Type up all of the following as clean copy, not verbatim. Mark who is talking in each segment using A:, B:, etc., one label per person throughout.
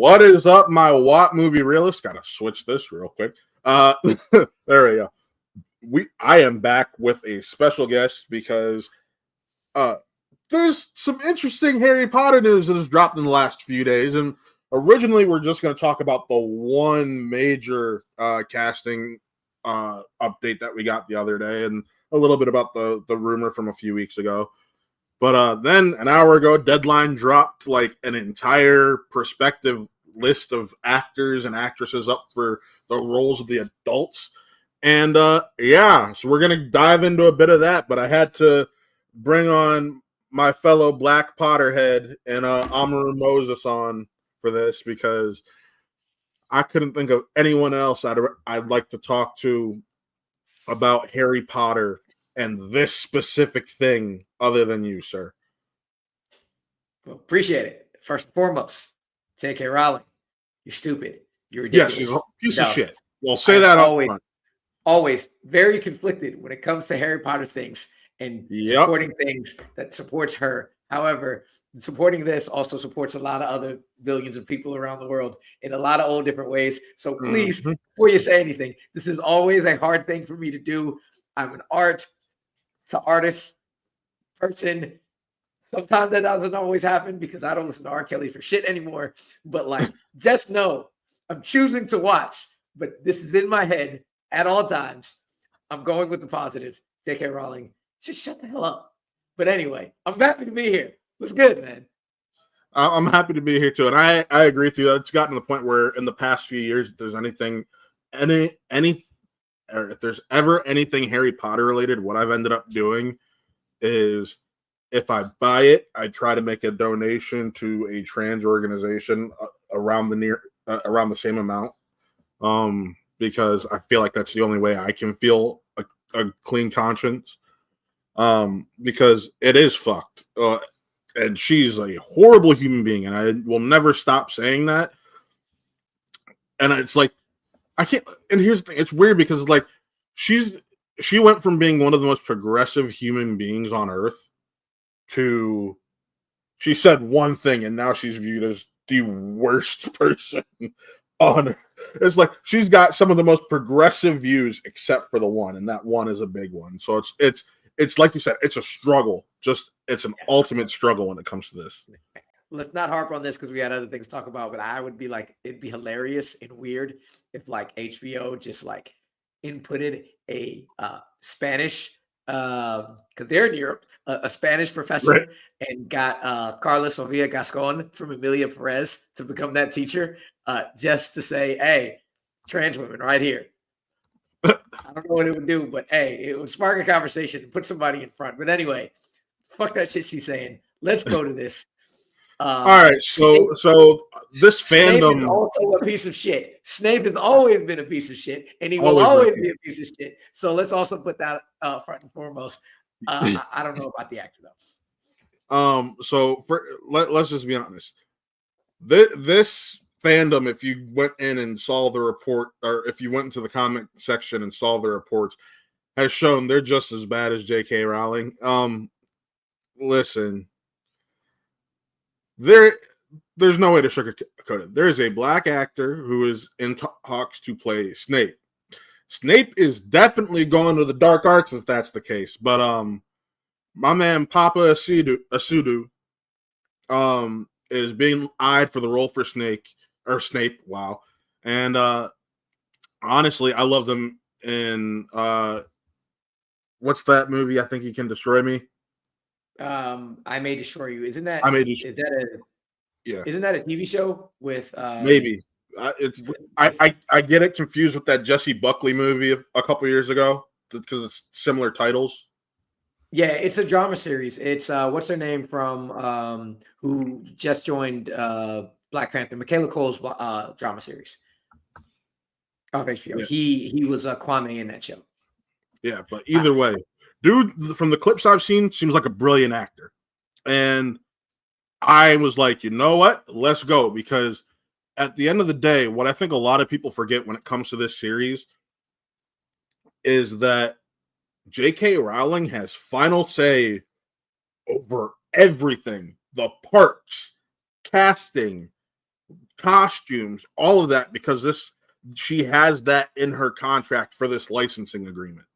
A: What is up, my Watt movie realist? Gotta switch this real quick. There we go. I am back with a special guest because there's some interesting Harry Potter news that has dropped in the last few days. And originally, we're just going to talk about the one major casting update that we got the other day, and a little bit about the rumor from a few weeks ago. But then an hour ago, Deadline dropped like an entire prospective list of actors and actresses up for the roles of the adults. And so we're going to dive into a bit of that. But I had to bring on my fellow Black Potterhead and Amaru Moses on for this because I couldn't think of anyone else I'd like to talk to about Harry Potter and this specific thing other than you, sir.
B: Well, appreciate it. First and foremost, J.K. Rowling, you're stupid. You're ridiculous.
A: Yes, you're a piece of shit. Well, say that
B: always very conflicted when it comes to Harry Potter things and supporting things that supports her. However, supporting this also supports a lot of other billions of people around the world in a lot of old different ways. So please, before you say anything, this is always a hard thing for me to do. I'm an artist person. Sometimes that doesn't always happen because I don't listen to R. Kelly for shit anymore. But like, just know I'm choosing to watch, but this is in my head at all times. I'm going with the positive. J.K. Rowling, just shut the hell up. But anyway, I'm happy to be here. What's good, man?
A: I'm happy to be here too, and I agree with you. It's gotten to the point where in the past few years, if there's if there's ever anything Harry Potter related, what I've ended up doing is if I buy it, I try to make a donation to a trans organization around the same amount, because I feel like that's the only way I can feel a clean conscience, because it is fucked, and she's a horrible human being, and I will never stop saying that. And it's like, I can't. And here's the thing: it's weird because it's like she went from being one of the most progressive human beings on Earth to she said one thing, and now she's viewed as the worst person on Earth. It's like she's got some of the most progressive views, except for the one, and that one is a big one. So it's like you said, it's a struggle. It's an ultimate struggle when it comes to this.
B: Let's not harp on this because we had other things to talk about, but I would be like, it'd be hilarious and weird if like HBO just like inputted a Spanish, because they're in Europe, a Spanish professor, right, and got Carla Sofia Gascon from Emilia Perez to become that teacher, just to say, hey, trans women right here. I don't know what it would do, but hey, it would spark a conversation and put somebody in front. But anyway, fuck that shit she's saying. Let's go to this.
A: All right, so this fandom
B: Snape is also a piece of shit. Snape has always been a piece of shit, and he will always be a piece of shit. So let's also put that front and foremost. I don't know about the actor though.
A: So let's just be honest. This fandom, if you went in and saw the report, or if you went into the comment section and saw the reports, has shown they're just as bad as J.K. Rowling. Listen. There's no way to sugarcoat it. There is a black actor who is in talks to play Snape. Snape is definitely going to the dark arts if that's the case. But my man Papa Asudu is being eyed for the role for Snape. Wow. And honestly, I love them in what's that movie? I Think You Can Destroy Me.
B: I May Destroy You. Isn't that
A: Isn't
B: that a TV show with
A: maybe I get it confused with that Jesse Buckley movie a couple years ago because it's similar titles.
B: Yeah, it's a drama series. It's what's her name from who just joined Black Panther, Michaela Cole's drama series of HBO. Yeah. He was Kwame in that show.
A: Yeah, but either way, dude, from the clips I've seen, seems like a brilliant actor. And I was like, you know what? Let's go. Because at the end of the day, what I think a lot of people forget when it comes to this series is that J.K. Rowling has final say over everything. The parks, casting, costumes, all of that, because she has that in her contract for this licensing agreement.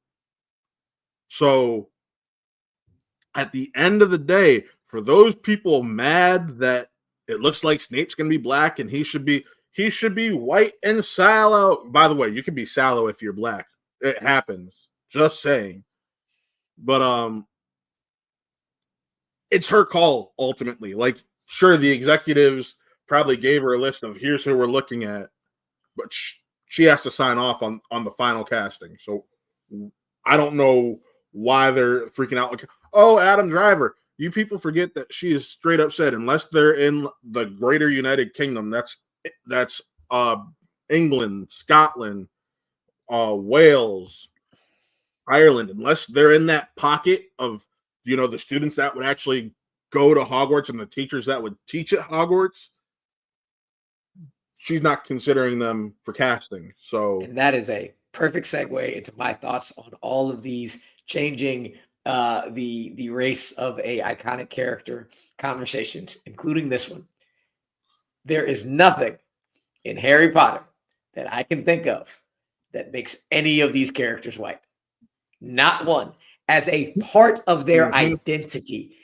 A: So at the end of the day, for those people mad that it looks like Snape's going to be black and he should be white and sallow. By the way, you can be sallow if you're black. It happens. Just saying. But it's her call ultimately. Like, sure, the executives probably gave her a list of here's who we're looking at, but she has to sign off on the final casting. So I don't know why they're freaking out. Like, oh, Adam Driver. You people forget that she is straight up said, unless they're in the greater United Kingdom, that's England, Scotland, Wales, Ireland, unless they're in that pocket of, the students that would actually go to Hogwarts and the teachers that would teach at Hogwarts, she's not considering them for casting. So,
B: and that is a perfect segue into my thoughts on all of these changing the race of a iconic character conversations, including this one. There is nothing in Harry Potter that I can think of that makes any of these characters white. Not one. As a part of their identity.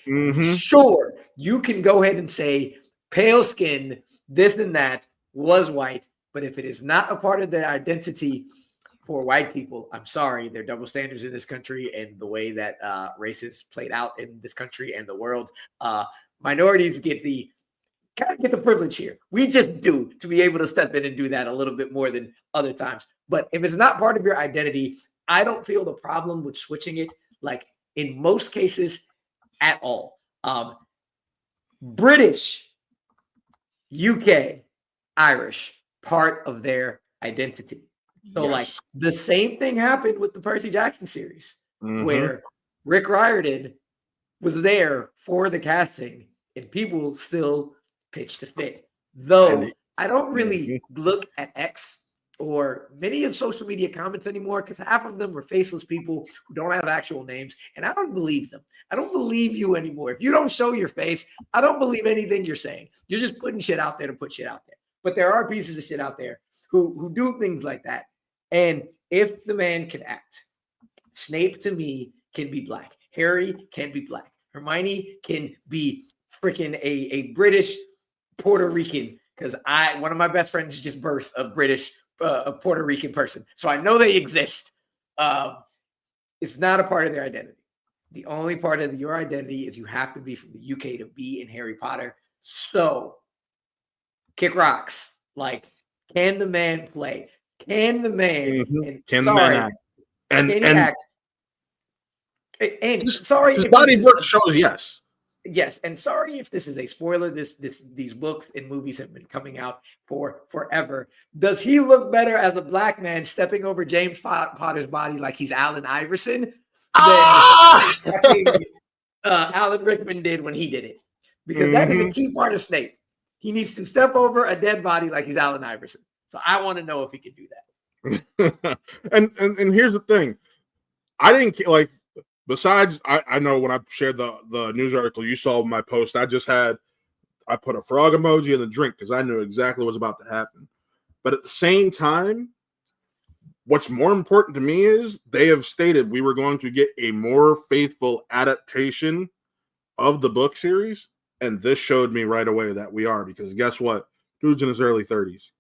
B: Sure, you can go ahead and say pale skin, this and that was white, but if it is not a part of their identity for white people, I'm sorry, there are double standards in this country and the way that race is played out in this country and the world. Minorities get the privilege here. We just do, to be able to step in and do that a little bit more than other times. But if it's not part of your identity, I don't feel the problem with switching it, like in most cases at all. British, UK, Irish, part of their identity. So like the same thing happened with the Percy Jackson series, where Rick Riordan was there for the casting and people still pitched to fit. Though I don't really look at X or many of social media comments anymore, because half of them are faceless people who don't have actual names, and I don't believe them. I don't believe you anymore. If you don't show your face, I don't believe anything you're saying. You're just putting shit out there to put shit out there. But there are pieces of shit out there who do things like that. And if the man can act, Snape to me can be black. Harry can be black. Hermione can be freaking a British Puerto Rican, because one of my best friends just birthed a British a Puerto Rican person. So I know they exist. It's not a part of their identity. The only part of your identity is you have to be from the UK to be in Harry Potter. So kick rocks. Like, can the man play? Can the man?
A: Can the man act? And
B: act? And just, sorry,
A: his body work shows yes.
B: Yes, and sorry if this is a spoiler. These books and movies have been coming out for forever. Does he look better as a black man stepping over James Potter's body like he's Allen Iverson than Alan Rickman did when he did it? Because that is a key part of Snape. He needs to step over a dead body like he's Allen Iverson. So I want to know if he can do that.
A: and here's the thing. I didn't like. Besides, I know when I shared the news article, you saw my post. I put a frog emoji in the drink because I knew exactly what was about to happen. But at the same time, what's more important to me is they have stated we were going to get a more faithful adaptation of the book series. And this showed me right away that we are, because guess what? Dude's in his early 30s.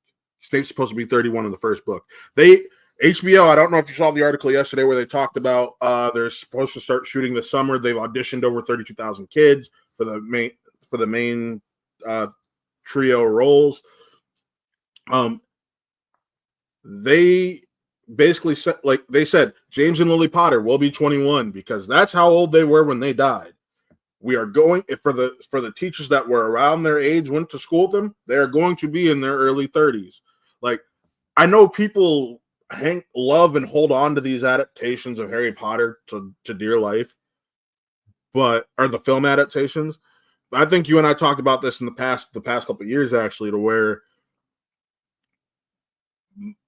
A: Snape's supposed to be 31 in the first book. HBO, I don't know if you saw the article yesterday where they talked about they're supposed to start shooting this summer. They've auditioned over 32,000 kids for the main trio roles. They basically said James and Lily Potter will be 21 because that's how old they were when they died. We are going for the teachers that were around their age, went to school with them. They are going to be in their early 30s. Like, I know people love and hold on to these adaptations of Harry Potter to dear life, but are the film adaptations. I think you and I talked about this in the past couple of years, actually, to where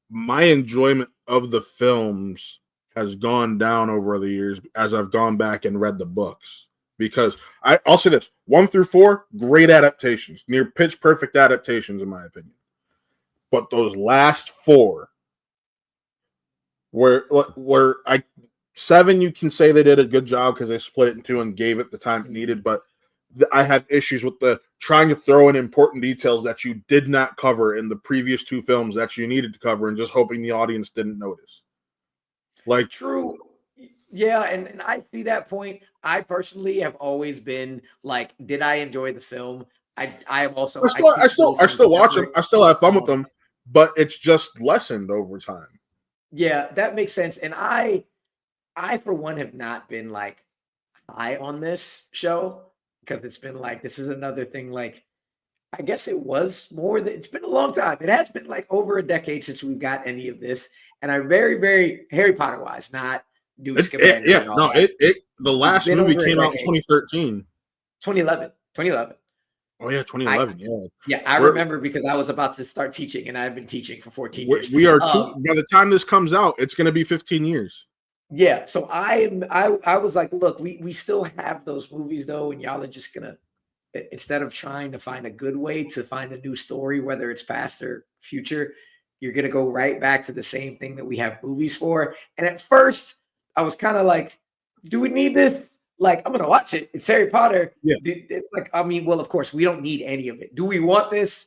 A: my enjoyment of the films has gone down over the years as I've gone back and read the books. Because I'll say this: 1 through 4, great adaptations, near pitch perfect adaptations, in my opinion. but those last 4, where 7, you can say they did a good job because they split it in 2 and gave it the time it needed, but I have issues with the trying to throw in important details that you did not cover in the previous 2 films that you needed to cover and just hoping the audience didn't notice. Like,
B: true. Yeah, and I see that point. I personally have always been like, did I enjoy the film? I am also
A: I still watch them. I still have fun with them, but it's just lessened over time.
B: Yeah, that makes sense. And I for one have not been like high on this show because it's been like, this is another thing. Like, I guess it was more that it's been a long time. It has been like over a decade since we've got any of this. And I'm very, very Harry Potter wise, not doing Scamander and all that.
A: The last movie came out in 2013.
B: 2011.
A: Oh yeah, 2011.
B: Yeah, I remember because I was about to start teaching, and I've been teaching for 14 years.
A: We are by the time this comes out, it's going to be 15 years.
B: Yeah, so I was like, look, we still have those movies though, and y'all are just gonna, instead of trying to find a good way to find a new story, whether it's past or future, you're gonna go right back to the same thing that we have movies for. And at first, I was kind of like, do we need this? Like, I'm gonna watch it. It's Harry Potter.
A: Yeah.
B: Like, I mean, well, of course, we don't need any of it. Do we want this?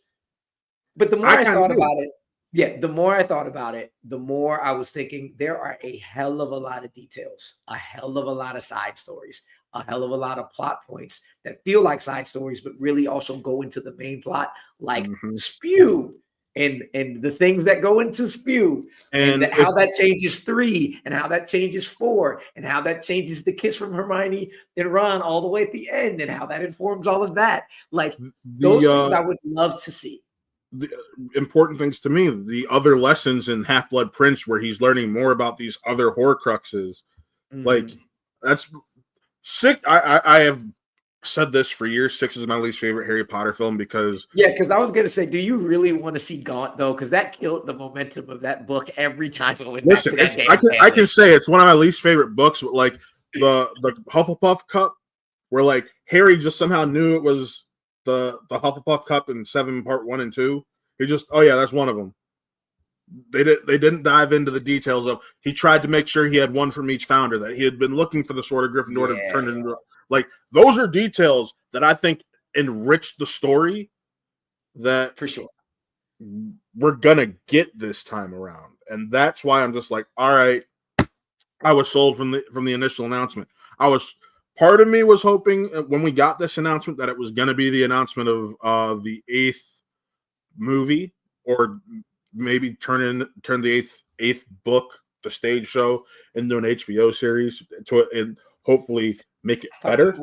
B: But the more I thought about it, the more I thought about it, the more I was thinking there are a hell of a lot of details, a hell of a lot of side stories, a hell of a lot of plot points that feel like side stories, but really also go into the main plot, like Spew and the things that go into Spew, and how that changes 3, and how that changes 4, and how that changes the kiss from Hermione and Ron all the way at the end, and how that informs all of that. Like, those things I would love to see.
A: The important things to me, the other lessons in Half-Blood Prince, where he's learning more about these other Horcruxes. Like, that's 6. I have said this for years. 6 is my least favorite Harry Potter film because
B: I was gonna say, do you really want to see Gaunt though? Because that killed the momentum of that book every time it went back to that
A: I can say it's one of my least favorite books. But like the Hufflepuff Cup, where like Harry just somehow knew it was the Hufflepuff Cup in 7 part 1 and 2. He just, oh yeah, that's one of them. They didn't dive into the details of, he tried to make sure he had one from each founder, that he had been looking for the Sword of Gryffindor to turn it into, like, those are details that I think enrich the story that
B: for sure
A: we're gonna get this time around. And that's why I'm just like, all right, I was sold from the initial announcement. Part of me was hoping when we got this announcement that it was going to be the announcement of the 8th movie, or maybe turn the eighth book, the stage show, into an HBO series and hopefully make it better.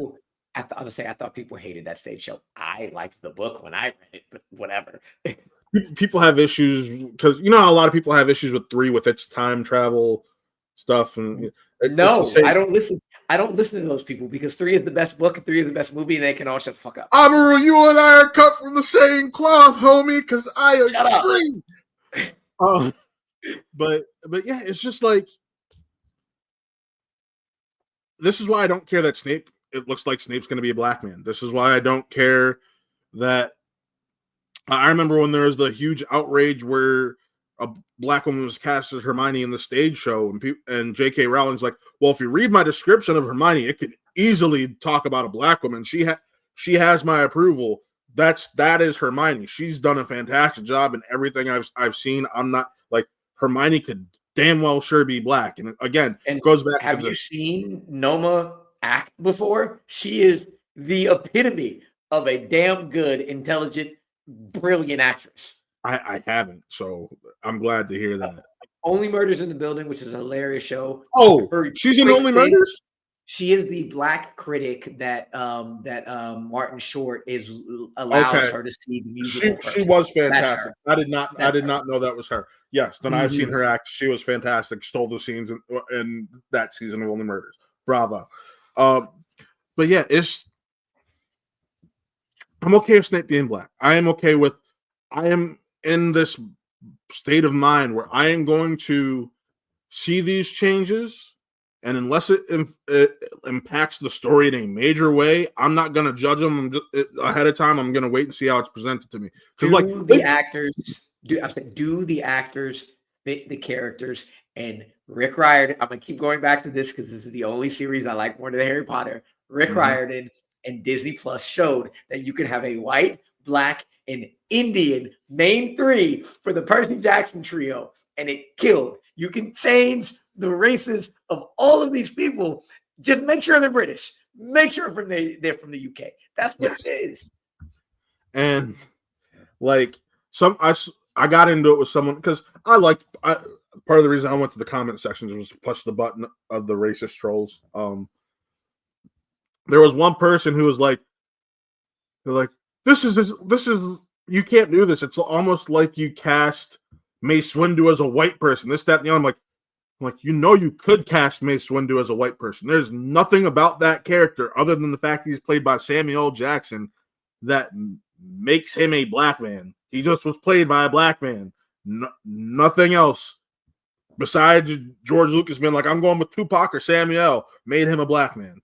B: I thought people hated that stage show. I liked the book when I read it, but whatever.
A: People have issues because you know how a lot of people have issues with 3 with its time travel stuff, and
B: no, I don't listen. I don't listen to those people because 3 is the best book and 3 is the best movie, and they can all shut the fuck up.
A: Amaru, you and I are cut from the same cloth, homie. Because I agree. But yeah, it's just like, this is why I don't care that Snape. It looks like Snape's going to be a black man. This is why I don't care that. I remember when there was the huge outrage where a black woman was cast as Hermione in the stage show, and J.K. Rowling's like, well, if you read my description of Hermione, it could easily talk about a black woman. She has my approval. That is Hermione. She's done a fantastic job in everything I've seen. I'm not like, Hermione could damn well sure be black. And again, it goes back.
B: Have you seen Noma act before? She is the epitome of a damn good, intelligent, brilliant actress.
A: I haven't, so I'm glad to hear that.
B: Only Murders in the Building, which is a hilarious show.
A: Oh, she's in Only Murders?
B: She is the black critic that Martin Short allows her to see the musical.
A: She was fantastic. I did not know that was her. Yes, then I've seen her act. She was fantastic. Stole the scenes in that season of Only Murders. Bravo. But yeah, I'm okay with Snape being black. I am in this state of mind where I am going to see these changes, and unless it impacts the story in a major way, I'm not going to judge them ahead of time. I'm going to wait and see how it's presented to me.
B: Do the actors do the actors fit the characters? And Rick Riordan, I'm gonna keep going back to this because this is the only series I like more than Harry Potter. Rick Riordan and Disney Plus showed that you could have a white, black, and Indian main three for the Percy Jackson trio, and it killed. You can change the races of all of these people. Just make sure they're British. Make sure they're from the UK. That's what it is.
A: And like I got into it with someone because part of the reason I went to the comment sections was to push the button of the racist trolls. There was one person who was like, this is you can't do this. It's almost like you cast Mace Windu as a white person. This, that, and the other. I'm like, you could cast Mace Windu as a white person. There's nothing about that character other than the fact he's played by Samuel L. Jackson that makes him a black man. He just was played by a black man. Nothing else besides George Lucas being like, I'm going with Tupac or Samuel, made him a black man.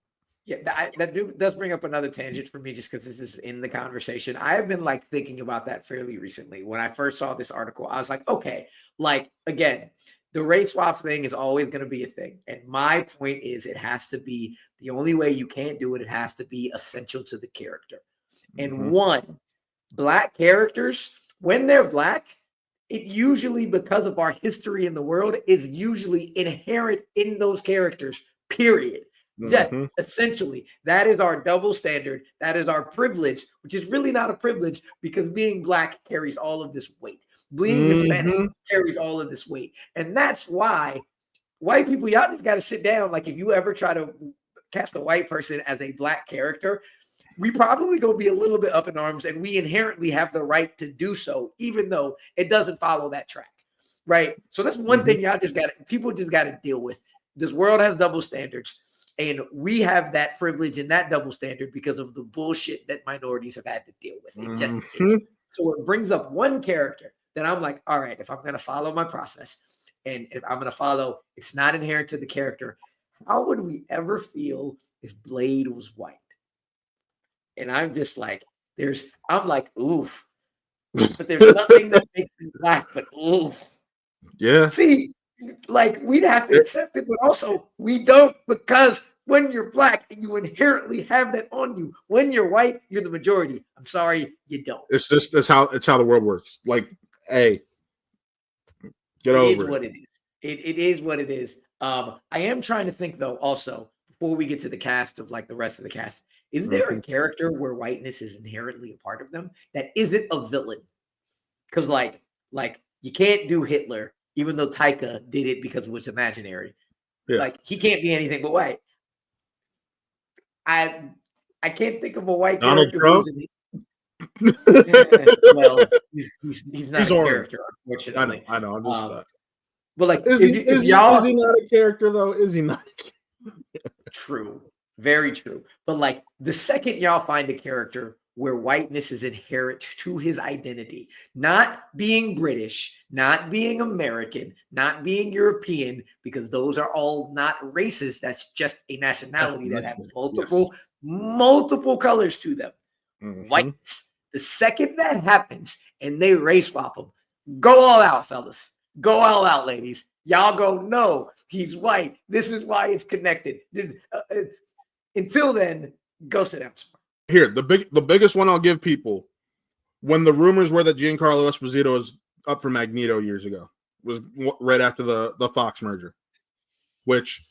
B: Yeah, that does bring up another tangent for me just because this is in the conversation. I have been like thinking about that fairly recently. When I first saw this article, I was like, okay, like again, the race swap thing is always going to be a thing. And my point is it has to be the only way you can't do it. It has to be essential to the character. And one, black characters, when they're black, it usually, because of our history in the world, is usually inherent in those characters, period. Just essentially, that is our double standard. That is our privilege, which is really not a privilege because being black carries all of this weight. Being Hispanic carries all of this weight. And that's why white people, y'all just got to sit down. Like if you ever try to cast a white person as a black character, we probably going to be a little bit up in arms, and we inherently have the right to do so, even though it doesn't follow that track. Right. So that's one thing people just got to deal with. This world has double standards. And we have that privilege and that double standard because of the bullshit that minorities have had to deal with. It just is. So it brings up one character that I'm like, all right, if I'm going to follow my process and if I'm going to follow, it's not inherent to the character. How would we ever feel if Blade was white? And I'm just like, I'm like, oof. But there's nothing that makes him black, but oof.
A: Yeah.
B: See, like we'd have to accept it, but also we don't, because when you're black, you inherently have that on you. When you're white, you're the majority. I'm sorry, you don't.
A: That's how the world works. Like, hey, get over it. It is
B: what it is. It is what it is. I am trying to think though, also, before we get to the cast of like the rest of the cast, is there a character where whiteness is inherently a part of them that isn't a villain? Because like you can't do Hitler, even though Taika did it because it was imaginary. Yeah. Like he can't be anything but white. I can't think of a white
A: Donald
B: character. Well, he's not a character, unfortunately.
A: I know. I'm just
B: but like,
A: is he not a character though? Is he not?
B: True, very true. But like the second y'all find a character where whiteness is inherent to his identity, not being British, not being American, not being European, because those are all not races. That's just a nationality that have multiple colors to them. Whiteness. The second that happens and they race swap them, go all out, fellas. Go all out, ladies. Y'all go, no, he's white. This is why it's connected. Until then, go sit down somewhere.
A: Here, the biggest one I'll give people, when the rumors were that Giancarlo Esposito was up for Magneto years ago, was right after the Fox merger, which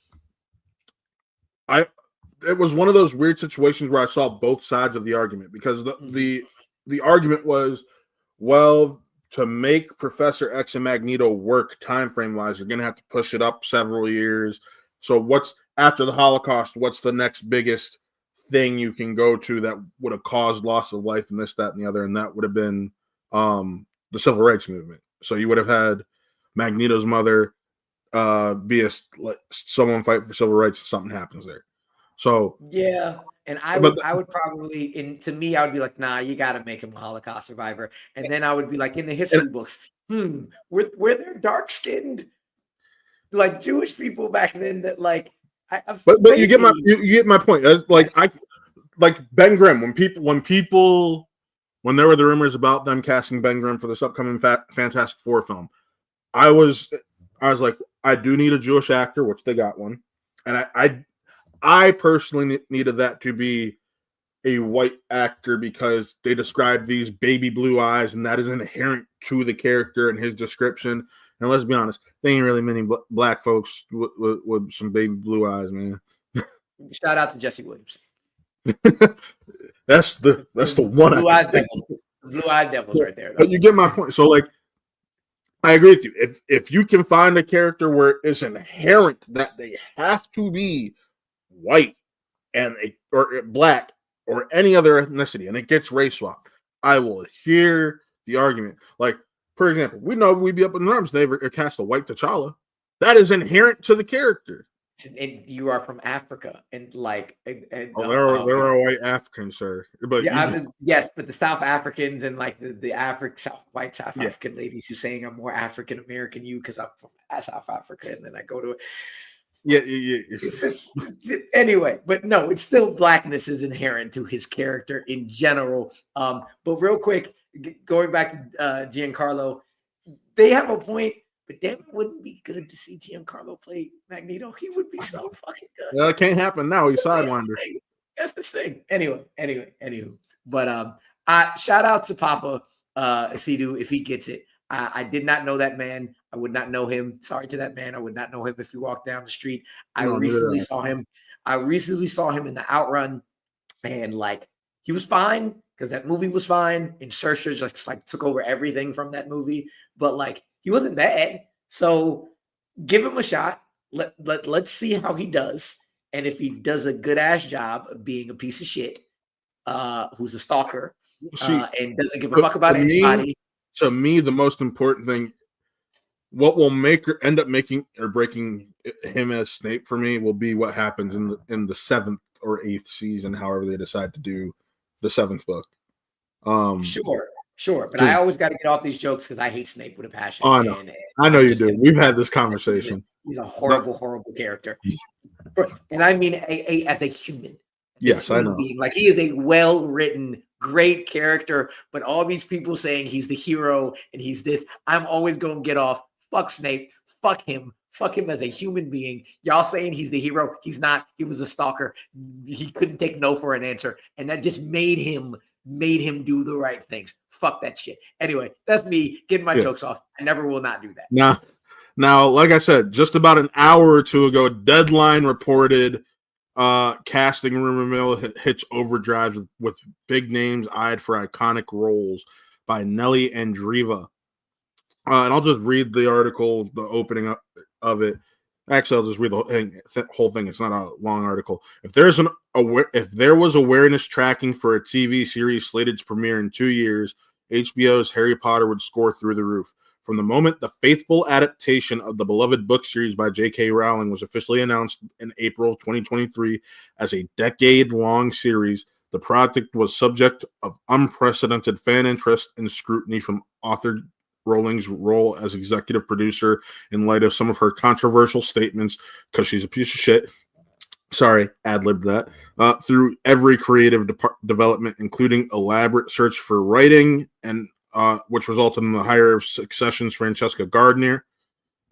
A: it was one of those weird situations where I saw both sides of the argument, because the argument was, well, to make Professor X and Magneto work time frame wise, you're gonna have to push it up several years. So what's after the Holocaust? What's the next biggest thing you can go to that would have caused loss of life and this, that, and the other? And that would have been the Civil Rights Movement. So you would have had Magneto's mother be someone fight for civil rights if something happens there. So
B: yeah, and I would probably, to me, I would be like, nah, you got to make him a Holocaust survivor. And then I would be like, in the history books, were there dark skinned like Jewish people back then that like?
A: But you get my point. Like Ben Grimm, when people when there were the rumors about them casting Ben Grimm for this upcoming Fantastic Four film, I was like, I do need a Jewish actor, which they got one, and I personally needed that to be a white actor because they describe these baby blue eyes, and that is inherent to the character and his description. And let's be honest, they ain't really many black folks with some baby blue eyes, man.
B: Shout out to Jesse Williams.
A: That's the one.
B: Blue-eyed devils right there.
A: But you get my point. So, like, I agree with you. If you can find a character where it's inherent that they have to be white or black or any other ethnicity, and it gets race swapped, I will hear the argument. Like, for example, we know we'd be up in arms. They cast a white T'Challa. That is inherent to the character.
B: And you are from Africa, and like,
A: there are white Africans, sir. But
B: yes, but the South Africans and like the white South African ladies who saying I'm more African American you because I'm from South Africa, and then I go to anyway, but no, it's still blackness is inherent to his character in general. But real quick, going back to Giancarlo, they have a point. But damn, it wouldn't be good to see Giancarlo play Magneto. He would be so fucking good.
A: It can't happen now. He's Sidewinder.
B: That's the thing. Anywho. But shout out to Papa Asidu if he gets it. I did not know that man. I would not know him. Sorry to that man. I would not know him if he walked down the street. I recently saw him in the Outrun, and like he was fine because that movie was fine. And Saoirse just like took over everything from that movie. But like, he wasn't bad, so give him a shot. Let's see how he does, and if he does a good ass job of being a piece of shit, who's a stalker, and doesn't give a fuck about anybody.
A: To me, the most important thing, what will end up making or breaking him as Snape for me, will be what happens in the 7th or 8th season, however they decide to do the 7th book.
B: Sure, but I always got to get off these jokes because I hate Snape with a passion.
A: Oh, I know. I know you do. We've had this conversation.
B: He's a horrible character. And I mean as a human.
A: Yes, I know.
B: Being. Like, he is a well-written, great character, but all these people saying he's the hero and he's this, I'm always going to get off. Fuck Snape. Fuck him. Fuck him as a human being. Y'all saying he's the hero. He's not. He was a stalker. He couldn't take no for an answer. And that just made him do the right things. Fuck that shit. Anyway, that's me getting my jokes off. I never will not do that.
A: Now, like I said, just about an hour or two ago, Deadline reported casting rumor mill hits overdrive with big names eyed for iconic roles by Nelly Andreeva. And I'll just read the article, the opening of it. Actually, I'll just read the whole thing. It's not a long article. If there was awareness tracking for a TV series slated to premiere in 2 years, HBO's Harry Potter would score through the roof. From the moment the faithful adaptation of the beloved book series by J.K. Rowling was officially announced in April 2023 as a decade-long series, the project was subject of unprecedented fan interest and scrutiny from author Rowling's role as executive producer in light of some of her controversial statements, because she's a piece of shit. Sorry, ad-libbed that. Through every creative development, including elaborate search for writing, and which resulted in the hire of Succession's Francesca Gardner.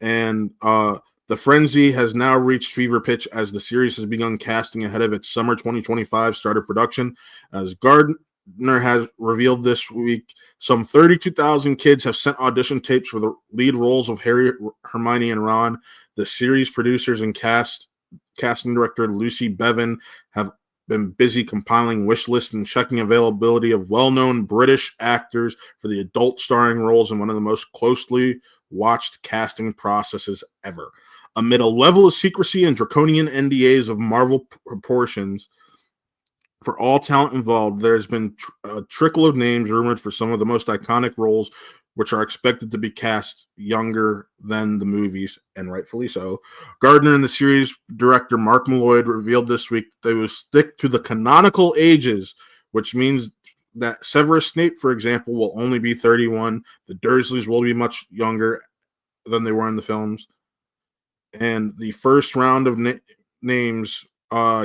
A: And the frenzy has now reached fever pitch as the series has begun casting ahead of its summer 2025 start of production. As Gardner has revealed this week, some 32,000 kids have sent audition tapes for the lead roles of Harry, Hermione, and Ron. The series producers and casting director Lucy Bevan have been busy compiling wish lists and checking availability of well-known British actors for the adult starring roles in one of the most closely watched casting processes ever. Amid a level of secrecy and draconian NDAs of Marvel proportions for all talent involved, there's been a trickle of names rumored for some of the most iconic roles, which are expected to be cast younger than the movies, and rightfully so. Gardner and the series director Mark Malloy revealed this week they will stick to the canonical ages, which means that Severus Snape, for example, will only be 31. The Dursleys will be much younger than they were in the films. And the first round of names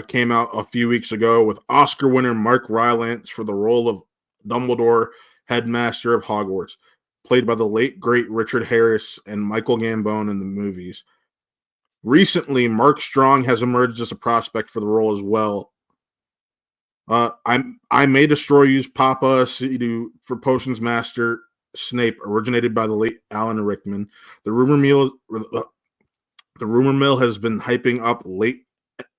A: came out a few weeks ago with Oscar winner Mark Rylance for the role of Dumbledore, headmaster of Hogwarts, played by the late great Richard Harris and Michael Gambon in the movies. Recently, Mark Strong has emerged as a prospect for the role as well. I May Destroy You's Papa Sidu for Potions Master Snape, originated by the late Alan Rickman. The rumor mill has been hyping up late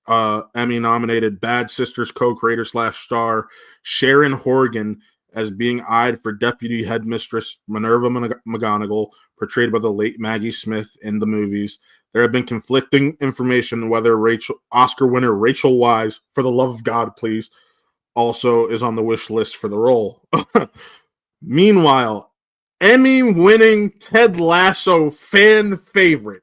A: Emmy-nominated Bad Sisters co-creator / star Sharon Horgan as being eyed for deputy headmistress Minerva McGonagall, portrayed by the late Maggie Smith in the movies. There have been conflicting information whether Oscar winner Rachel Weisz, for the love of God, please, also is on the wish list for the role. Meanwhile, Emmy-winning Ted Lasso fan favorite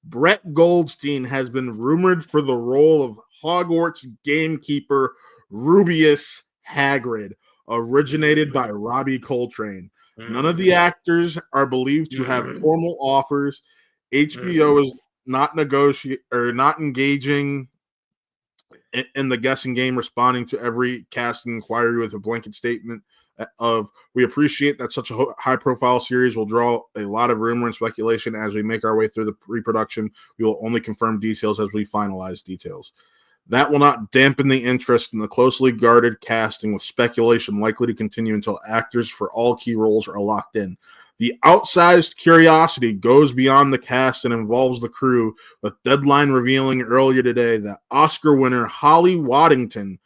A: Brett Goldstein has been rumored for the role of Hogwarts gamekeeper Rubius Hagrid, originated by Robbie Coltrane. None of the actors are believed to have formal offers. HBO is not engaging in the guessing game, responding to every casting inquiry with a blanket statement of, "We appreciate that such a high-profile series will draw a lot of rumor and speculation as we make our way through the pre-production. We will only confirm details as we finalize details." That will not dampen the interest in the closely guarded casting, with speculation likely to continue until actors for all key roles are locked in. The outsized curiosity goes beyond the cast and involves the crew, with Deadline revealing earlier today that Oscar winner Holly Waddington,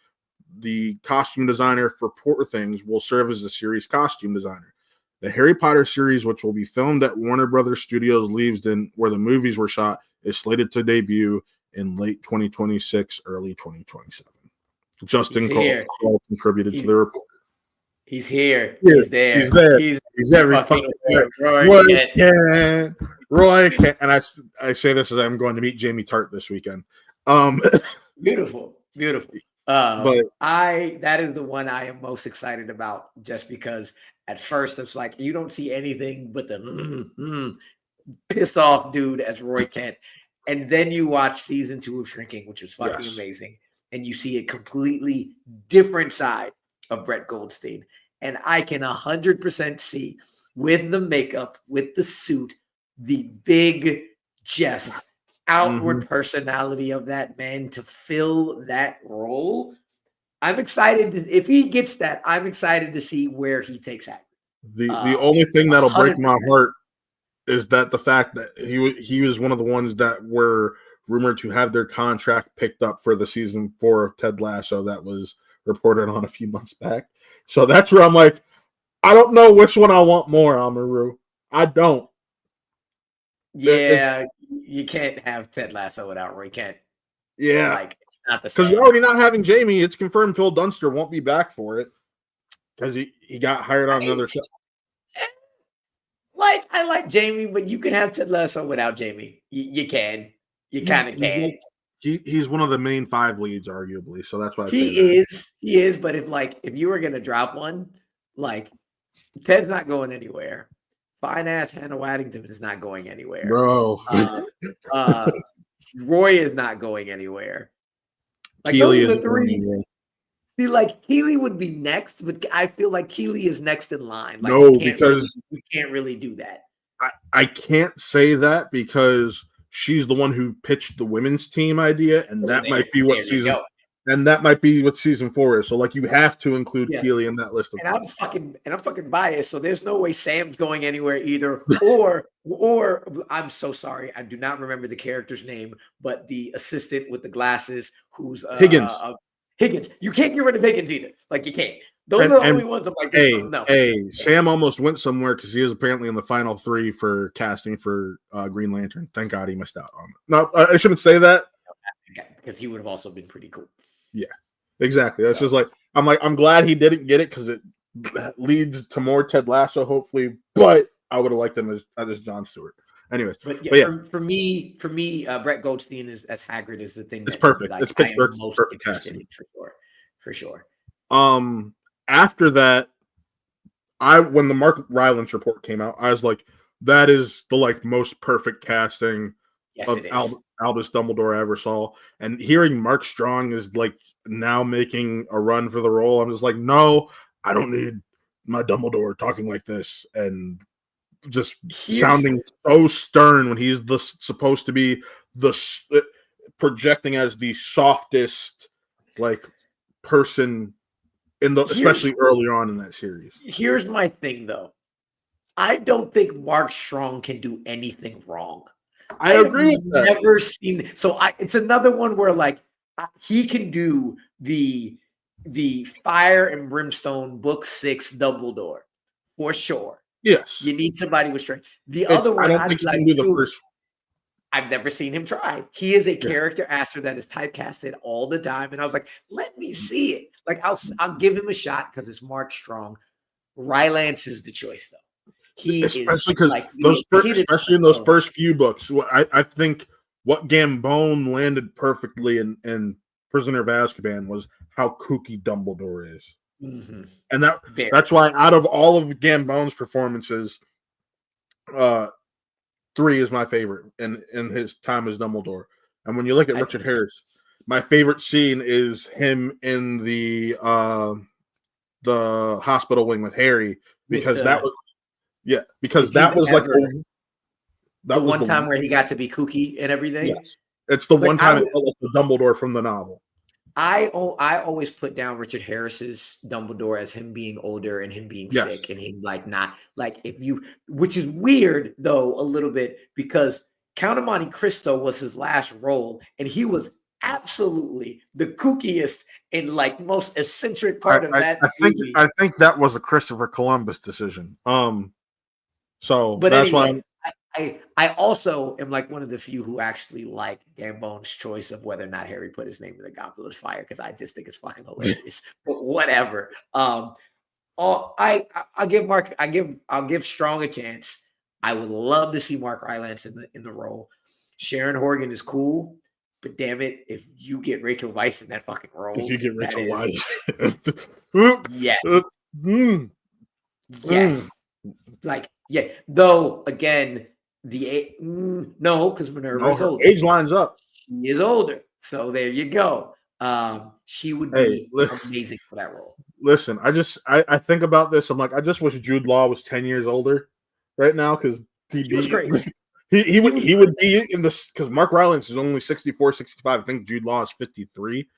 A: the costume designer for Poor Things, will serve as the series' costume designer. The Harry Potter series, which will be filmed at Warner Brothers Studios Leavesden, where the movies were shot, is slated to debut in late 2026, early 2027. Justin Cole contributed to the report.
B: He's here. He's there.
A: He's there. He's every fucking Roy Kent. And I say this as I'm going to meet Jamie Tart this weekend.
B: Beautiful. But that is the one I am most excited about, just because at first it's like you don't see anything but the piss off dude as Roy Kent. And then you watch season 2 of Shrinking, which was fucking amazing. And you see a completely different side of Brett Goldstein. And I can 100% see, with the makeup, with the suit, the big, just outward personality of that man to fill that role. I'm excited. If he gets that, I'm excited to see where he takes that.
A: The only thing that'll break my heart is that the fact that he was one of the ones that were rumored to have their contract picked up for the season 4 of Ted Lasso that was reported on a few months back. So that's where I'm like, I don't know which one I want more, Amaru. I don't.
B: Yeah, you can't have Ted Lasso without Roy Kent.
A: Yeah.
B: Like, not the same.
A: Because you're already not having Jamie. It's confirmed Phil Dunster won't be back for it because he got hired on another show.
B: Like, I like Jamie, but you can have Ted Lasso without Jamie. You can. You kind of can.
A: Like, he's one of the main 5 leads, arguably. So that's why
B: he is. But if you were gonna drop one, like, Ted's not going anywhere. Fine ass Hannah Waddington is not going anywhere,
A: bro.
B: Roy is not going anywhere. Like,
A: Keely
B: those are the 3. See, like, Keely would be next, but I feel like Keely is next in line. Like,
A: no, because
B: we can't really do that.
A: I can't say that because she's the one who pitched the women's team idea, and that might be what season. And that might be what season 4 is. So, like, you have to include Keely in that list.
B: And I'm fucking biased. So there's no way Sam's going anywhere either. Or I'm so sorry, I do not remember the character's name, but the assistant with the glasses, who's
A: Higgins.
B: Higgins. You can't get rid of Higgins either. Like, you can't. Those are the only ones I'm like, no.
A: Hey, Sam almost went somewhere because he is apparently in the final 3 for casting for Green Lantern. Thank God he missed out on it. No, I shouldn't say that.
B: Because he would have also been pretty cool. Yeah,
A: exactly. That's just like, I'm glad he didn't get it because it leads to more Ted Lasso, hopefully. But I would have liked him as Jon Stewart. Anyways,
B: but for me, Brett Goldstein as Hagrid is the thing.
A: It's perfect. It's Pittsburgh. Perfect casting
B: for sure.
A: After that, when the Mark Rylance report came out, I was like, that is the most perfect casting of Albus Dumbledore I ever saw. And hearing Mark Strong is now making a run for the role, I'm just like, no, I don't need my Dumbledore talking like this and just sounding so stern when he's supposed to be projecting as the softest like person especially earlier on in that series.
B: Here's my thing though. I don't think Mark Strong can do anything wrong.
A: I agree with that.
B: Never seen it's another one where like he can do the Fire and Brimstone book 6 Dumbledore for sure.
A: Yes,
B: you need somebody with strength. The other one,
A: I don't think he can do the first.
B: I've never seen him try. He is a character actor that is typecasted all the time, and I was like, let me see it. Like I'll give him a shot because it's Mark Strong. Rylance is the choice though. He
A: especially because like, especially in those first few books. I think what Gambone landed perfectly in Prisoner of Azkaban was how kooky Dumbledore is.
B: Mm-hmm.
A: And that's why out of all of Gambone's performances, 3 is my favorite in his time as Dumbledore. And when you look at Richard Harris, my favorite scene is him in the hospital wing with Harry because that was like
B: the one time where he got to be kooky and everything.
A: Yes, it's the one time it felt like the Dumbledore from the novel.
B: I always put down Richard Harris's Dumbledore as him being older and him being sick and him like not like which is weird though a little bit because Count of Monte Cristo was his last role and he was absolutely the kookiest and like most eccentric part of that movie.
A: I think that was a Christopher Columbus decision. So
B: but
A: that's
B: anyway,
A: why
B: I also am like one of the few who actually like Gambone's choice of whether or not Harry put his name in the Goblet of Fire because I just think it's fucking hilarious. But whatever. I'll give Strong a chance. I would love to see Mark Rylance in the role. Sharon Horgan is cool, but damn it, if you get Rachel Weisz in that fucking role,
A: if you get Rachel Weisz,
B: yes, like Though again. No, because Minerva is older.
A: Age lines up.
B: She is older, so there you go. She would be amazing for that role.
A: Listen, I think about this. I'm like, I just wish Jude Law was 10 years older right now because he was great. He would be in this because Mark Rylance is only 64, 65. I think Jude Law is 53.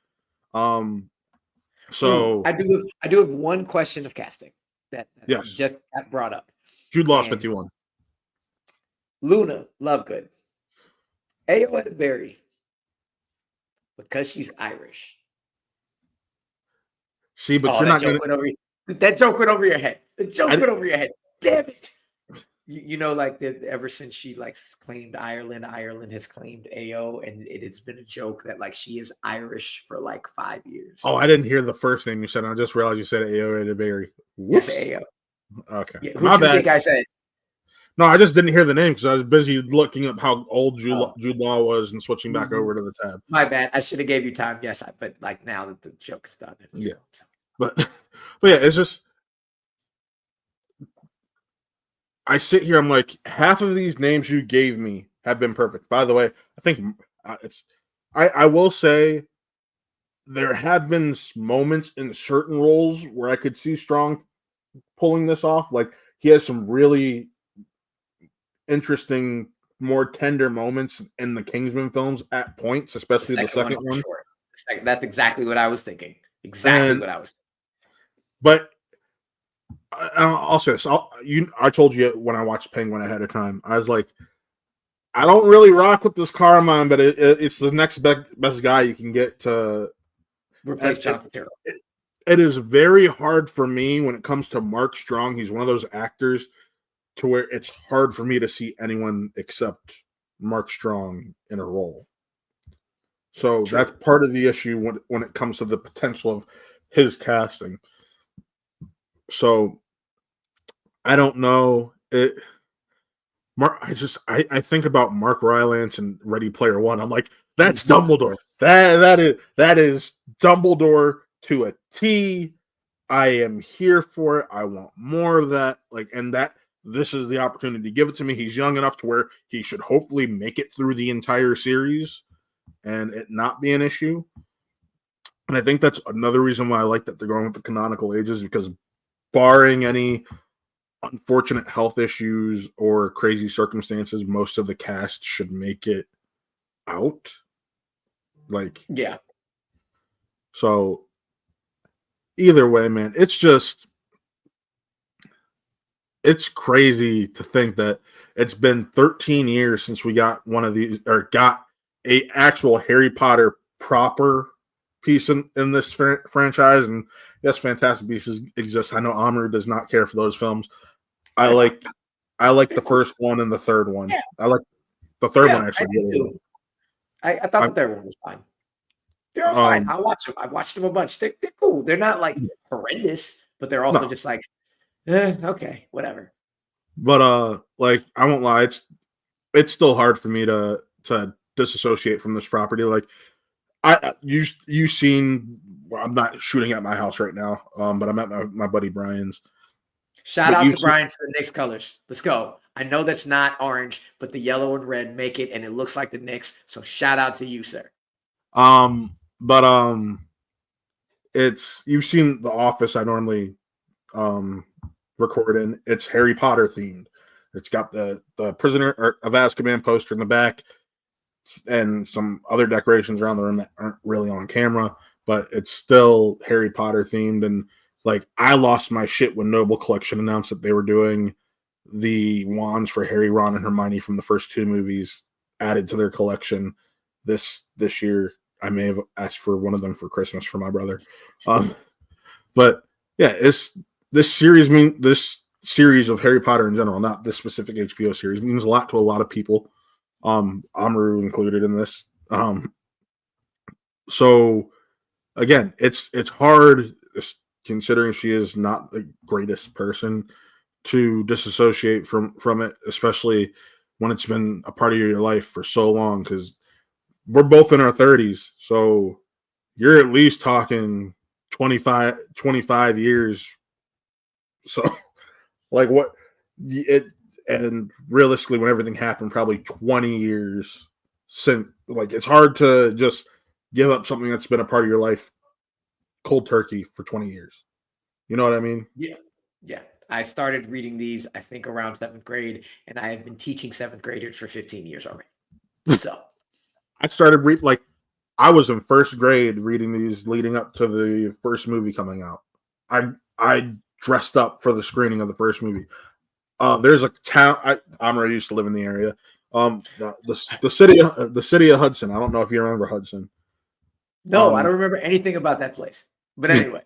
A: So
B: I do have one question of casting that just got brought up.
A: Jude Law is 51.
B: Luna Lovegood, Ayo Edinburgh, because she's Irish.
A: See, but you're not going
B: to. That joke went over your head. The joke went over your head. Damn it! You know, like ever since she like claimed Ireland has claimed Ayo, and it has been a joke that like she is Irish for like 5 years.
A: Oh, I didn't hear the first name you said. I just realized you said Ayo Edinburgh.
B: Yes, Ayo.
A: Okay,
B: yeah, who do you think I said?
A: No, I just didn't hear the name because I was busy looking up how old Jude Law was and switching back over to the tab.
B: My bad. I should have gave you time. Yes, but like now that the joke is done.
A: Yeah. But yeah, it's just I sit here. I'm like, half of these names you gave me have been perfect. By the way, I think I will say there have been moments in certain roles where I could see Strong pulling this off. Like he has some really interesting, more tender moments in the Kingsman films at points, especially the second one.
B: Sure. That's exactly what I was thinking.
A: But I'll say this. I told you when I watched Penguin ahead of time, I was like, I don't really rock with this Carmine, but it's the next best guy you can get to
B: replace Jonathan Terrell.
A: It is very hard for me when it comes to Mark Strong. He's one of those actors to where it's hard for me to see anyone except Mark Strong in a role. So that's part of the issue when it comes to the potential of his casting. So I don't know. I think about Mark Rylance and Ready Player One. I'm like, that's Dumbledore. That is Dumbledore to a T. I am here for it. I want more of that. This is the opportunity to give it to me. He's young enough to where he should hopefully make it through the entire series and it not be an issue. And I think that's another reason why I like that they're going with the canonical ages because barring any unfortunate health issues or crazy circumstances, most of the cast should make it out. Like,
B: yeah.
A: So either way, man, it's crazy to think that it's been 13 years since we got one of these, or got a actual Harry Potter proper piece in this franchise. And yes, Fantastic Beasts exists. I know Amaru does not care for those films. I like the first one and the third one.
B: Yeah.
A: I like the third one actually.
B: I thought the third one was fine. They're all fine. I watched them a bunch. They're cool. They're not like horrendous, but they're also just like, okay, whatever.
A: But like, I won't lie, it's still hard for me to disassociate from this property. Like, you've seen. Well, I'm not shooting at my house right now, but I'm at my buddy Brian's.
B: Shout out to Brian for the Knicks colors. Let's go. I know that's not orange, but the yellow and red make it, and it looks like the Knicks. So shout out to you, sir.
A: But it's, you've seen The Office. I normally record in. It's Harry Potter themed. It's got the Prisoner of Azkaban poster in the back, and some other decorations around the room that aren't really on camera, but it's still Harry Potter themed. And like, I lost my shit when Noble Collection announced that they were doing the wands for Harry, Ron, and Hermione from the first two movies added to their collection this year. I may have asked for one of them for Christmas for my brother. But yeah, this series of Harry Potter in general, not this specific HBO series, means a lot to a lot of people. Amaru included in this. So again, it's hard, considering she is not the greatest person, to disassociate from it, especially when it's been a part of your life for so long, because we're both in our 30s. So you're at least talking 25 years. So like, what it, and realistically, when everything happened, probably 20 years since. Like, it's hard to just give up something that's been a part of your life cold turkey for 20 years. You know what I mean?
B: Yeah. I started reading these, I think, around 7th grade, and I have been teaching 7th graders for 15 years already. So
A: I started reading, like, I was in 1st grade reading these leading up to the first movie coming out. I dressed up for the screening of the first movie. There's a town. Amaru used to live in the area. The city of Hudson. I don't know if you remember Hudson.
B: No, I don't remember anything about that place. But anyway,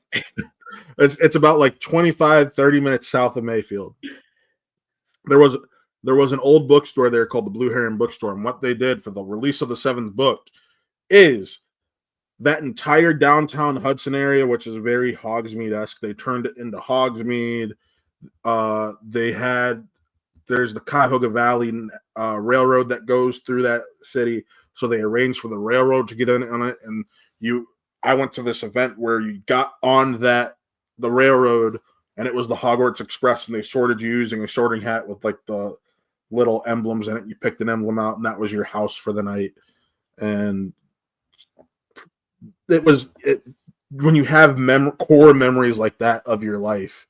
A: it's about like 25-30 minutes south of Mayfield. There was an old bookstore there called the Blue Heron Bookstore, and what they did for the release of the 7th book is that entire downtown Hudson area, which is very Hogsmeade-esque, they turned it into Hogsmeade. There's the Cuyahoga Valley Railroad that goes through that city, so they arranged for the railroad to get in on it. And I went to this event where you got on the railroad, and it was the Hogwarts Express, and they sorted you using a sorting hat with like the little emblems in it. You picked an emblem out, and that was your house for the night. And when you have core memories like that of your life,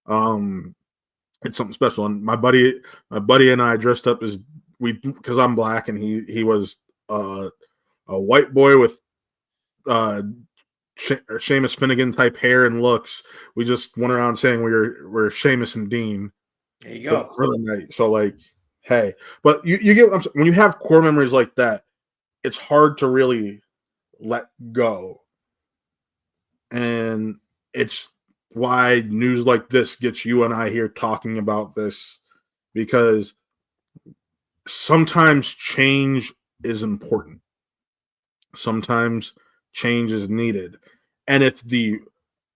A: it's something special. And my buddy and I dressed up as because I'm black, and he was a white boy with Seamus Finnegan type hair and looks. We just went around saying we're Seamus and Dean.
B: There you go
A: for the night. So like, hey, but you get what I'm saying? When you have core memories like that, it's hard to really let go. And it's why news like this gets you and I here talking about this, because sometimes change is important. Sometimes change is needed. And if the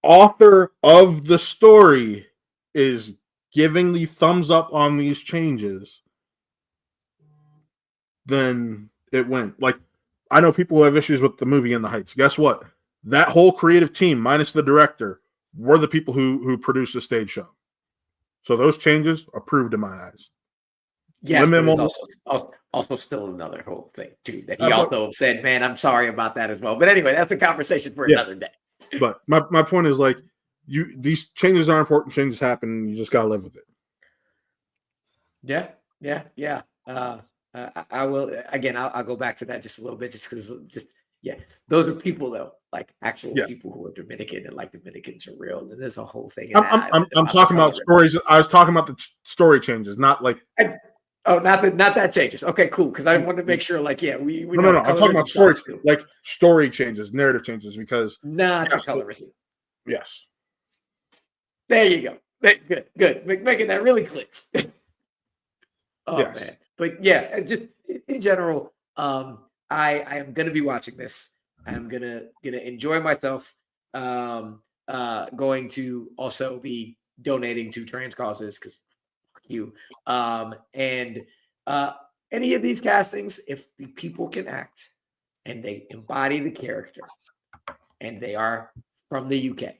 A: author of the story is giving the thumbs up on these changes, then it went. Like, I know people who have issues with the movie In the Heights. Guess what? That whole creative team, minus the director, were the people who produced the stage show. So those changes approved in my eyes.
B: Yes, but also still another whole thing too that he also said, "Man, I'm sorry about that as well." But anyway, that's a conversation for another day.
A: But my point is, like, these changes are important. Changes happen. You just gotta live with it.
B: Yeah. I will again. I'll go back to that just a little bit, just because those are people though, like actual people who are Dominican and like Dominicans are real. And there's a whole thing.
A: I'm talking about stories. I was talking about the story changes, not like.
B: Not that changes. Okay, cool. Because I wanted to make sure, like, we
A: no. I'm talking about stories, like story changes, narrative changes, because
B: not the colorism.
A: Yes.
B: There you go. Good. Making that really clear. Man. But yeah, just in general, I am gonna be watching this. I'm gonna enjoy myself. Going to also be donating to trans causes because you. And any of these castings, if the people can act and they embody the character and they are from the UK,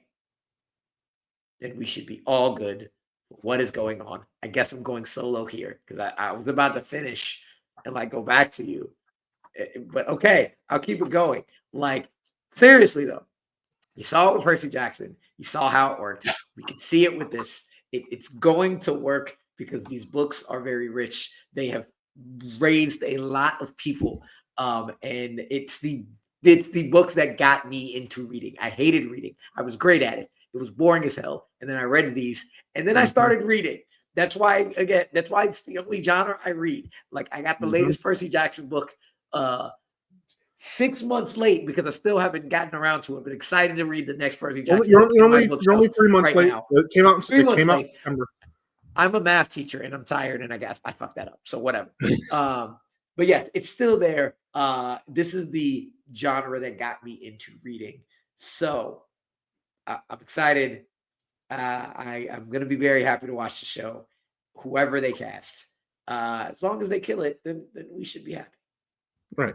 B: then we should be all good. What is going on? I guess I'm going solo here because I was about to finish and like go back to you. But okay, I'll keep it going. Like, seriously though, you saw it with Percy Jackson. You saw how it worked. We can see it with this. It's going to work because these books are very rich. They have raised a lot of people. And it's the books that got me into reading. I hated reading. I was great at it. It was boring as hell. And then I read these, and then I started reading. That's why it's the only genre I read. Like, I got the latest Percy Jackson book 6 months late because I still haven't gotten around to it, but excited to read the next Percy Jackson.
A: You're only 3 months late. Now. It came out in September.
B: I'm a math teacher and I'm tired and I fucked that up. So whatever. But yes, it's still there. This is the genre that got me into reading. So I'm excited. I'm going to be very happy to watch the show. Whoever they cast, as long as they kill it, then we should be happy.
A: Right.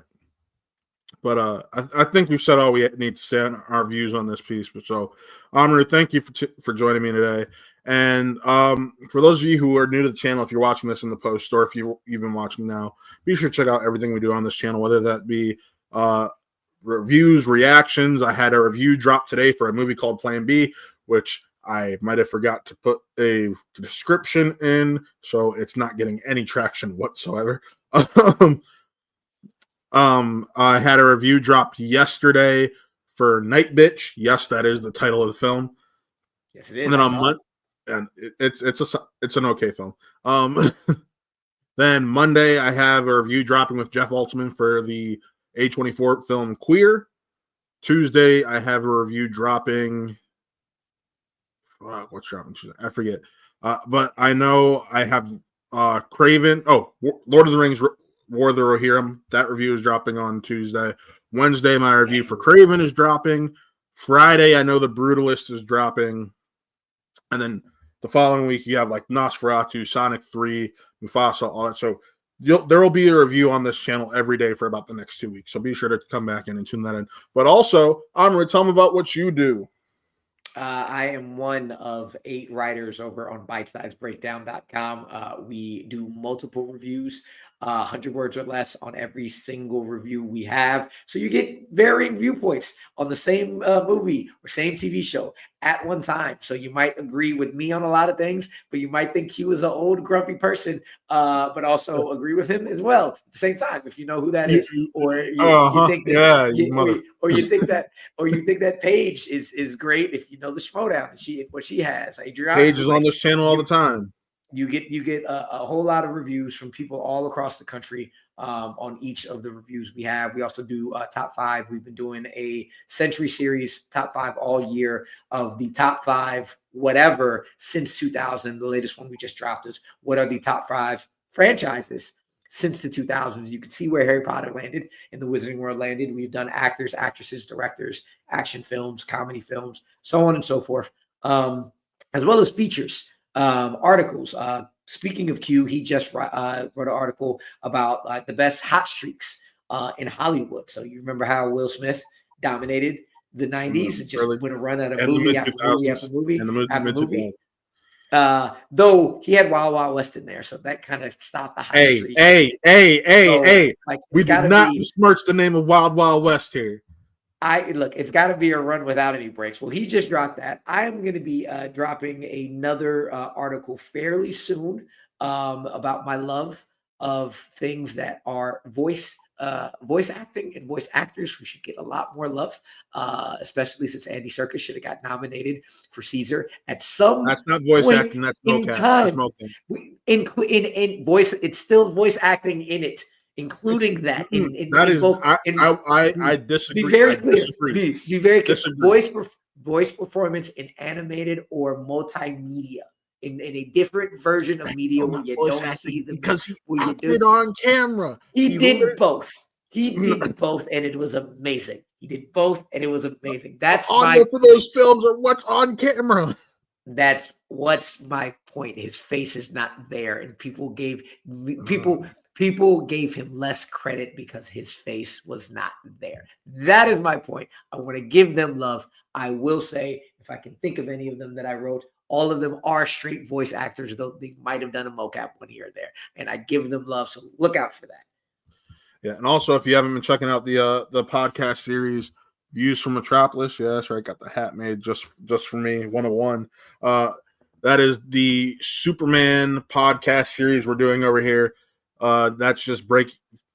A: But I think we've said all we need to say on our views on this piece. But so, Amaru, thank you for joining me today. And for those of you who are new to the channel, if you're watching this in the post or if you've been watching now, be sure to check out everything we do on this channel, whether that be reviews, reactions. I had a review drop today for a movie called Plan B, which I might have forgot to put a description in, so it's not getting any traction whatsoever. I had a review dropped yesterday for Night Bitch. Yes, that is the title of the film.
B: Yes, it is.
A: And then on Monday, and it's an okay film. Then Monday, I have a review dropping with Jeff Altman for the A24 film Queer. Tuesday, I have a review dropping. What's dropping Tuesday? I forget. But I know I have Craven. Oh, Lord of the Rings, War of the Rohirrim. That review is dropping on Tuesday. Wednesday, my review for Craven is dropping. Friday, I know The Brutalist is dropping. And then the following week, you have like Nosferatu, Sonic 3, Mufasa, all that. So there will be a review on this channel every day for about the next 2 weeks. So be sure to come back in and tune that in. But also, Amaru, tell me about what you do.
B: I am one of 8 writers over on bitesizebreakdown.com. We do multiple reviews, 100 words or less on every single review we have. So you get varying viewpoints on the same movie or same TV show at one time. So you might agree with me on a lot of things, but you might think he was an old grumpy person, but also agree with him as well at the same time, if you know who that is. Or you think that, or you think that Paige is great if you know the Schmodown and what she has. Adriana
A: Paige is on this channel all the time.
B: You get a whole lot of reviews from people all across the country on each of the reviews we have. We also do top 5. We've been doing a century series, top 5 all year of the top 5 whatever since 2000. The latest one we just dropped is what are the top 5 franchises since the 2000s. You can see where Harry Potter landed and the Wizarding World landed. We've done actors, actresses, directors, action films, comedy films, so on and so forth, as well as features. Articles. Speaking of Q, he just wrote an article about the best hot streaks in Hollywood. So you remember how Will Smith dominated the 90s and just went a run at a movie after movie after movie after movie. Though he had Wild Wild West in there, so that kind of stopped the hot streak.
A: Hey! Like, we did not besmirch the name of Wild Wild West here.
B: Look, it's got to be a run without any breaks. Well, he just dropped that. I am going to be dropping another article fairly soon about my love of things that are voice acting and voice actors who should get a lot more love, especially since Andy Serkis should have got nominated for Caesar at some
A: That's not voice
B: point
A: acting. That's
B: in
A: mocap.
B: time.
A: That's
B: In voice, it's still voice acting in it, including that.
A: I disagree.
B: Be very clear.
A: Disagree.
B: Be very clear.
A: Disagree.
B: Voice performance in animated or multimedia. In a different version of media where you don't see the
A: because he acted on camera.
B: He did both. He did both, and it was amazing. He did both, and it was amazing. That's my
A: for those films are what's on camera.
B: That's what's my point. His face is not there, and people gave him less credit because his face was not there. That is my point. I want to give them love. I will say, if I can think of any of them that I wrote, all of them are straight voice actors, though they might have done a mocap one here or there. And I give them love, so look out for that.
A: Yeah, and also if you haven't been checking out the podcast series Views from Metropolis, yeah, that's right, got the hat made just for me, 101. That is the Superman podcast series we're doing over here. That's just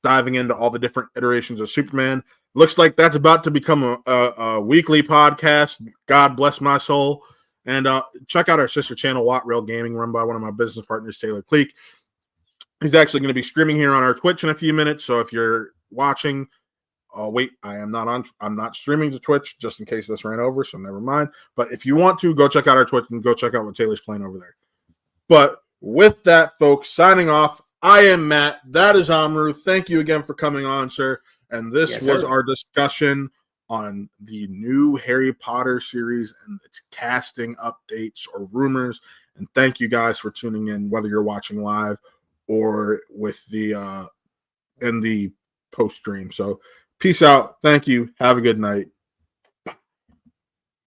A: diving into all the different iterations of Superman. Looks like that's about to become a weekly podcast. God bless my soul. And check out our sister channel, Watt Rail Gaming, run by one of my business partners, Taylor Cleek. He's actually going to be streaming here on our Twitch in a few minutes. So if you're watching, I'm not streaming to Twitch just in case this ran over. So never mind. But if you want to, go check out our Twitch and go check out what Taylor's playing over there. But with that, folks, signing off. I am Matt. That is Amaru. Thank you again for coming on, sir. And this was our discussion on the new Harry Potter series and its casting updates or rumors. And thank you guys for tuning in, whether you're watching live or with the in the post stream. So peace out. Thank you. Have a good night.